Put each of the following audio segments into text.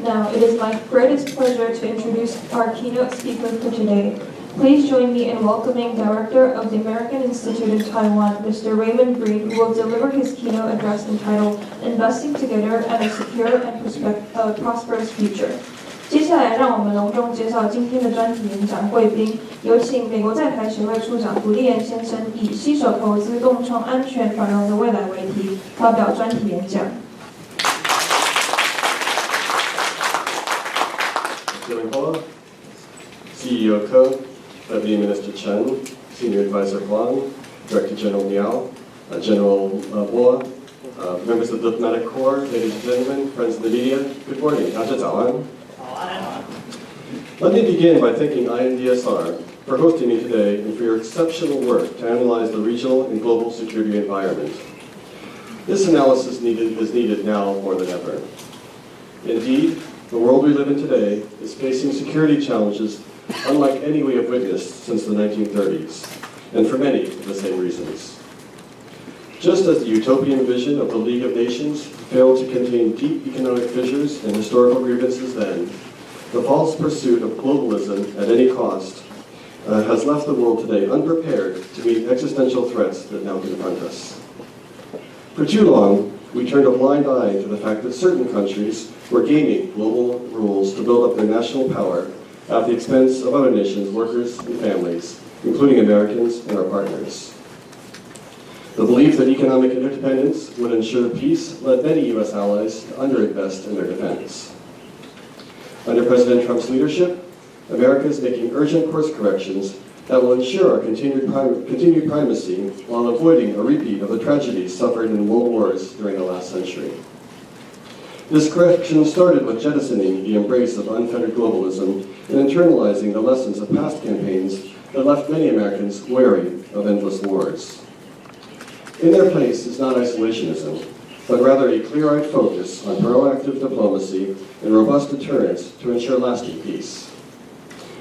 Now, it is my greatest pleasure to introduce our keynote speaker for today. Please join me in welcoming Director of the American Institute in Taiwan, Mr. Raymond Greene, who will deliver his keynote address entitled Investing Together and a Secure and Prosperous Future. 接下来，让我们隆重介绍今天的专题演讲贵宾，有请美国在台协会处长谷立言先生以“携手投资，共创安全繁荣的未来”为题，发表专题演讲。CEO Ko, Deputy Minister Chen, Senior Advisor Huang, Director General Miao, General Bo, members of the Diplomatic Corps, ladies and gentlemen, friends of the media, good morning. 大家早安. Let me begin by thanking INDSR for hosting me today and for your exceptional work to analyze the regional and global security environment. This analysis is needed now more than ever. Indeed, the world we live in today is facing security challenges unlike any we have witnessed since the 1930s, and for many of the same reasons. Just as the utopian vision of the League of Nations failed to contain deep economic fissures and historical grievances then, the false pursuit of globalism at any cost has left the world today unprepared to meet existential threats that now confront us. For too long, we turned a blind eye to the fact that certain countries were gaming global rules to build up their national power at the expense of other nations' workers and families, including Americans and our partners. The belief that economic interdependence would ensure peace led many U.S. allies to underinvest in their defense. Under President Trump's leadership, America is making urgent course corrections that will ensure our continued primacy while avoiding a repeat of the tragedies suffered in world wars during the last century. This correction started with jettisoning the embrace of unfettered globalism and internalizing the lessons of past campaigns that left many Americans wary of endless wars. In their place is not isolationism, but rather a clear-eyed focus on proactive diplomacy and robust deterrence to ensure lasting peace.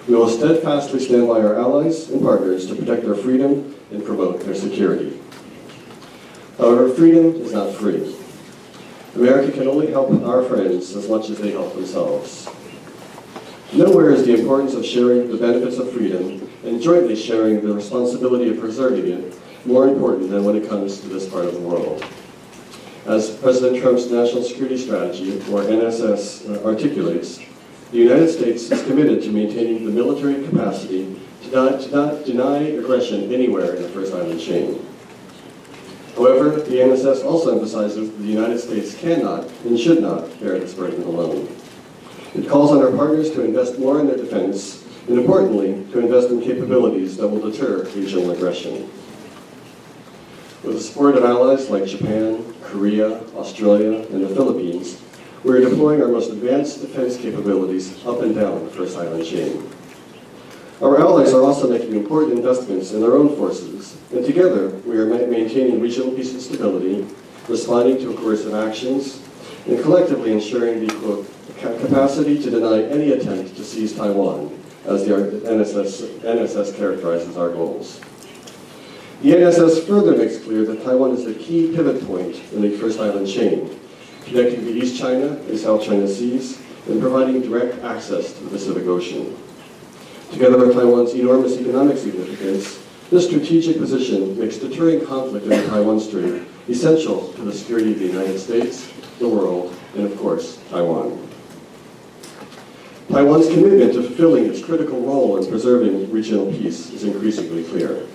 We will steadfastly stand by our allies and partners to protect their freedom and promote their security. However, freedom is not free. America can only help our friends as much as they help themselves. Nowhere is the importance of sharing the benefits of freedom and jointly sharing the responsibility of preserving it more important than when it comes to this part of the world. As President Trump's National Security Strategy, or NSS, articulates, the United States is committed to maintaining the military capacity to not deny aggression anywhere in the First Island chain. However, the NSS also emphasizes that the United States cannot and should not bear this burden alone. It calls on our partners to invest more in their defense, and importantly, to invest in capabilities that will deter regional aggression. With the support of allies like Japan, Korea, Australia, and the Philippines, we are deploying our most advanced defense capabilities up and down the First Island chain. Our allies are also making important investments in their own forces, and together we are maintaining regional peace and stability, responding to coercive actions, and collectively ensuring the, quote, capacity to deny any attempt to seize Taiwan, as the NSS characterizes our goals. The NSS further makes clear that Taiwan is a key pivot point in the First Island chain, connecting the East China and South China Seas and providing direct access to the Pacific Ocean. Together with Taiwan's enormous economic significance, this strategic position makes deterring conflict in the Taiwan Strait essential to the security of the United States, the world, and of course, Taiwan. Taiwan's commitment to fulfilling its critical role in preserving regional peace is increasingly clear.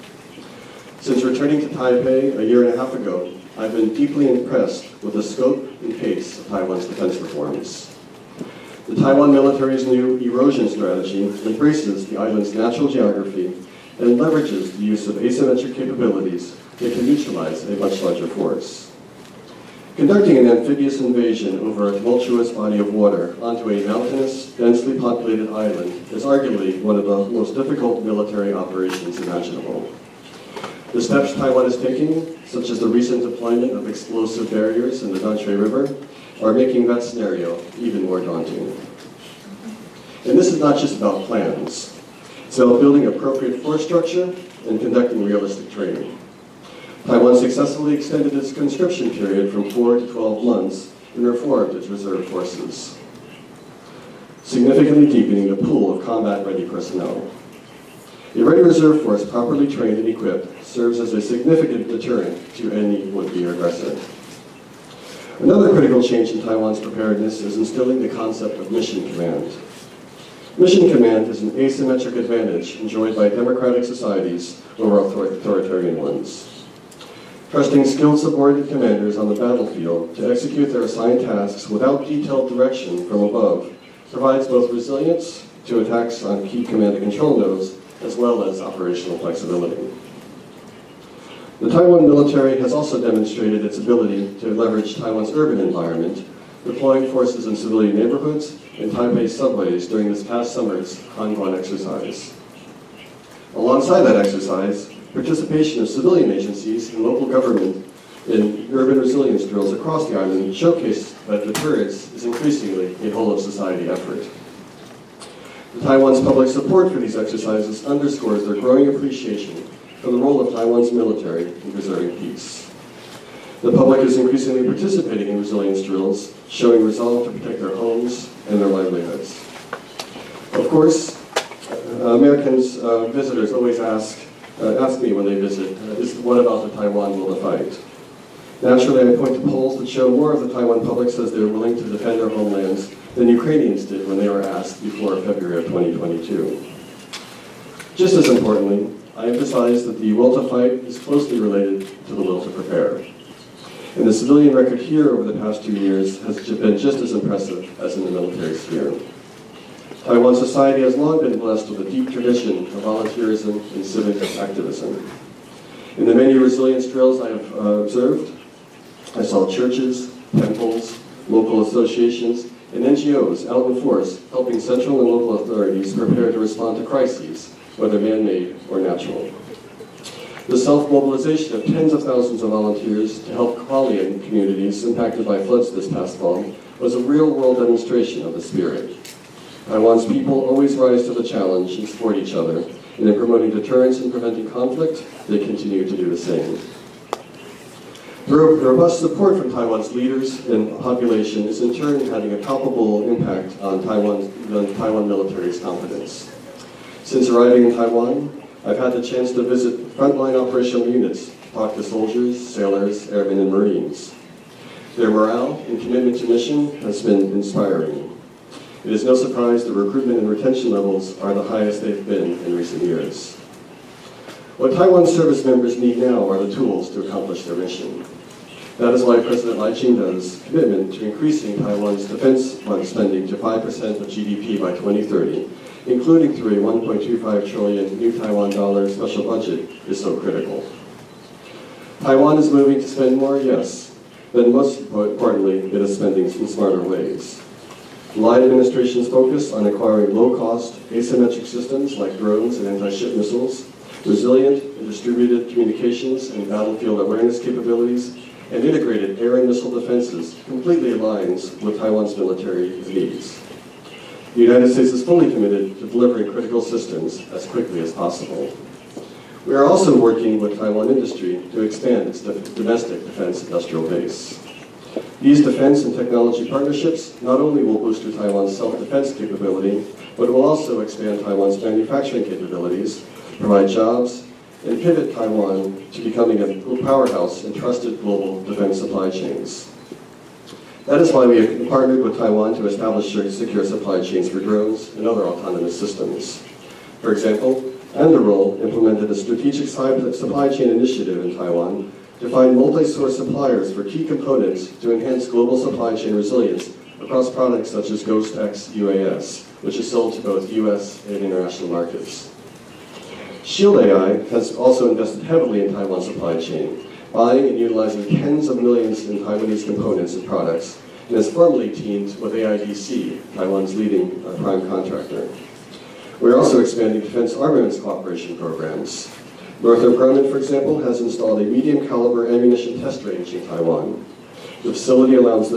Since returning to Taipei a year and a half ago, I've been deeply impressed with the scope and pace of Taiwan's defense reforms. The Taiwan military's new erosion strategy embraces the island's natural geography and leverages the use of asymmetric capabilities that can neutralize a much larger force. Conducting an amphibious invasion over a tumultuous body of water onto a mountainous, densely populated island is arguably one of the most difficult military operations imaginable. The steps Taiwan is taking, such as the recent deployment of explosive barriers in the Danshui River, are making that scenario even more daunting. And this is not just about plans. It's about building appropriate force structure and conducting realistic training. Taiwan successfully extended its conscription period from 4 to 12 months and reformed its reserve forces. significantly deepening the pool of combat-ready personnel. A ready reserve force properly trained and equipped serves as a significant deterrent to any would-be aggressor. Another critical change in Taiwan's preparedness is instilling the concept of mission command. Mission command is an asymmetric advantage enjoyed by democratic societies over authoritarian ones. Trusting skilled subordinate commanders on the battlefield to execute their assigned tasks without detailed direction from above provides both resilience to attacks on key command and control nodes as well as operational flexibility. The Taiwan military has also demonstrated its ability to leverage Taiwan's urban environment, deploying forces in civilian neighborhoods and Taipei subways during this past summer's Hanguan exercise. Alongside that exercise, participation of civilian agencies and local government in urban resilience drills across the island showcased that deterrence is increasingly a whole-of-society effort. Taiwan's public support for these exercises underscores their growing appreciation for the role of Taiwan's military in preserving peace. The public is increasingly participating in resilience drills, showing resolve to protect their homes and their livelihoods. Of course, Americans, visitors always ask me when they visit, what about the Taiwan will to fight? Naturally, I point to polls that show more of the Taiwan public says they're willing to defend their homelands than Ukrainians did when they were asked before February of 2022. Just as importantly, I emphasize that the will to fight is closely related to the will to prepare. And the civilian record here over the past 2 years has been just as impressive as in the military sphere. Taiwan society has long been blessed with a deep tradition of volunteerism and civic activism. In the many resilience drills I have observed, I saw churches, temples, local associations, and NGOs out in force helping central and local authorities prepare to respond to crises, whether man-made or natural. The self-mobilization of tens of thousands of volunteers to help Hualien communities impacted by floods this past fall was a real-world demonstration of the spirit. Taiwan's people always rise to the challenge and support each other, and in promoting deterrence and preventing conflict, they continue to do the same. The robust support from Taiwan's leaders and population is in turn having a palpable impact on Taiwan military's confidence. Since arriving in Taiwan, I've had the chance to visit frontline operational units, talk to soldiers, sailors, airmen, and Marines. Their morale and commitment to mission has been inspiring. It is no surprise that recruitment and retention levels are the highest they've been in recent years. What Taiwan service members need now are the tools to accomplish their mission. That is why President Lai Ching-te's commitment to increasing Taiwan's defense fund spending to 5% of GDP by 2030, including through a 1.25 trillion new Taiwan dollar special budget, is so critical. Taiwan is moving to spend more, yes, but most importantly, it is spending in smarter ways. The Lai administration's focus on acquiring low-cost, asymmetric systems like drones and anti-ship missiles, resilient and distributed communications and battlefield awareness capabilities, and integrated air and missile defenses completely aligns with Taiwan's military needs. The United States is fully committed to delivering critical systems as quickly as possible. We are also working with Taiwan industry to expand its domestic defense industrial base. These defense and technology partnerships not only will boost Taiwan's self-defense capability, but will also expand Taiwan's manufacturing capabilities, provide jobs, and pivot Taiwan to becoming a powerhouse in trusted global defense supply chains. That is why we have partnered with Taiwan to establish secure supply chains for drones and other autonomous systems. For example, Anduril implemented a strategic supply chain initiative in Taiwan to find multi-source suppliers for key components to enhance global supply chain resilience across products such as Ghost X UAS, which is sold to both U.S. and international markets. Shield AI has also invested heavily in Taiwan's supply chain, buying and utilizing tens of millions in Taiwanese components and products, and has formally teamed with AIDC, Taiwan's leading prime contractor. We're also expanding defense armaments cooperation programs. Northrop Grumman, for example, has installed a medium-caliber ammunition test range in Taiwan. The facility allows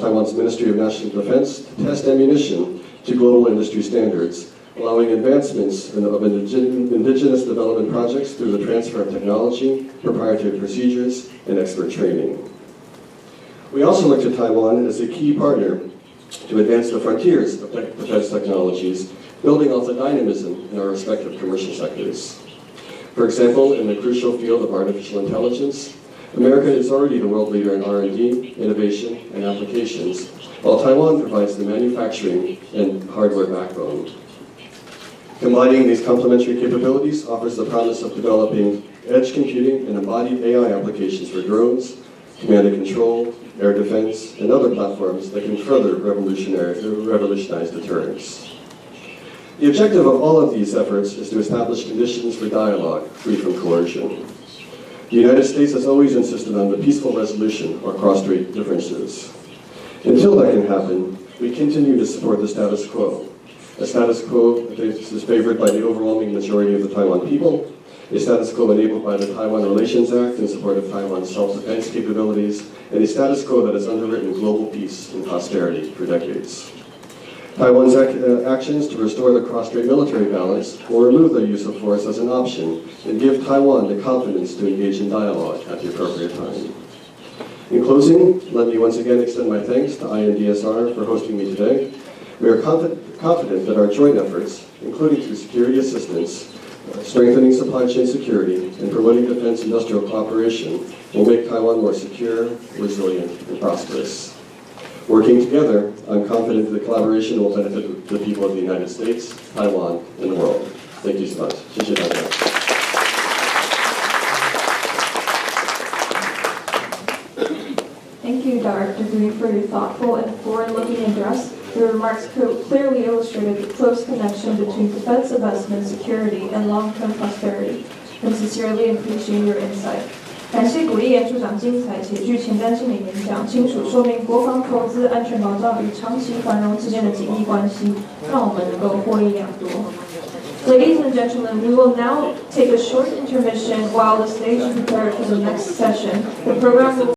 Taiwan's Ministry of National Defense to test ammunition to global industry standards, allowing advancements of indigenous development projects through the transfer of technology, proprietary procedures, and expert training. We also look to Taiwan as a key partner to advance the frontiers of defense technologies, building off the dynamism in our respective commercial sectors. For example, in the crucial field of artificial intelligence, America is already the world leader in R&D, innovation, and applications, while Taiwan provides the manufacturing and hardware backbone. Combining these complementary capabilities offers the promise of developing edge computing and embodied AI applications for drones, command and control, air defense, and other platforms that can further revolutionize deterrence. The objective of all of these efforts is to establish conditions for dialogue free from coercion. The United States has always insisted on the peaceful resolution of cross-strait differences. Until that can happen, we continue to support the status quo. A status quo that is favored by the overwhelming majority of the Taiwan people, a status quo enabled by the Taiwan Relations Act in support of Taiwan's self-defense capabilities, and a status quo that has underwritten global peace and prosperity for decades. Taiwan's actions to restore the cross-strait military balance will remove the use of force as an option and give Taiwan the confidence to engage in dialogue at the appropriate time. In closing, let me once again extend my thanks to INDSR for hosting me today. We are confident that our joint efforts, including through security assistance, strengthening supply chain security, and promoting defense industrial cooperation, will make Taiwan more secure, resilient, and prosperous. Working together, I'm confident that the collaboration will benefit the people of the United States, Taiwan, and the world. Thank you so much. 谢谢大家. Thank you, Director Greene, for your thoughtful and forward-looking address. Your remarks clearly illustrated the close connection between defense investment, security, and long-term prosperity, and sincerely appreciate your insight. 感谢谷立言处长精彩且具前瞻性的演讲，清楚说明国防投资、安全保障与长期繁荣之间的紧密关系，让我们能够获益良多。Ladies and gentlemen, we will now take a short intermission while the stage is prepared for the next session. The program will